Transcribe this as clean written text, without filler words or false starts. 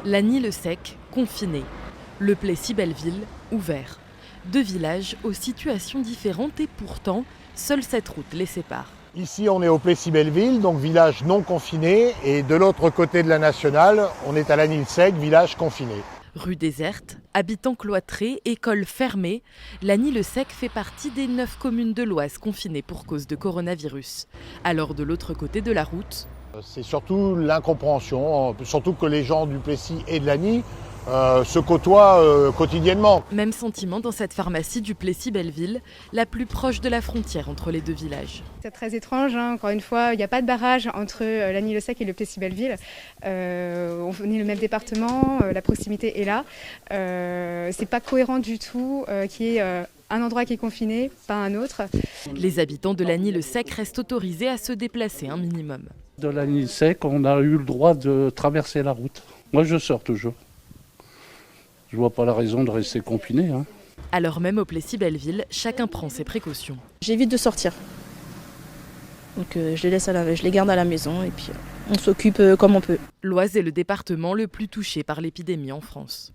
Lagny-le-Sec, confiné. Le Plessis-Belleville, ouvert. Deux villages aux situations différentes et pourtant, seule cette route les sépare. Ici, on est au Plessis-Belleville, donc village non confiné. Et de l'autre côté de la nationale, on est à Lagny-le-Sec, village confiné. Rue déserte, habitants cloîtrés, écoles fermées, Lagny-le-Sec fait partie des 9 communes de l'Oise confinées pour cause de coronavirus. Alors de l'autre côté de la route, c'est surtout l'incompréhension, surtout que les gens du Plessis et de Lagny se côtoient quotidiennement. même sentiment dans cette pharmacie du Plessis-Belleville, la plus proche de la frontière entre les deux villages. C'est très étrange, encore une fois, il n'y a pas de barrage entre Lagny-le-Sec et le Plessis-Belleville. On est le même département, la proximité est là. C'est pas cohérent du tout qu'il y ait un endroit qui est confiné, pas un autre. Les habitants de Lagny-le-Sec restent autorisés à se déplacer un minimum. De Lagny-le-Sec, on a eu le droit de traverser la route. Moi, je sors toujours. Je vois pas la raison de rester confiné. Alors même au Plessis-Belleville, chacun prend ses précautions. J'évite de sortir. Donc je les garde à la maison et puis on s'occupe comme on peut. L'Oise est le département le plus touché par l'épidémie en France.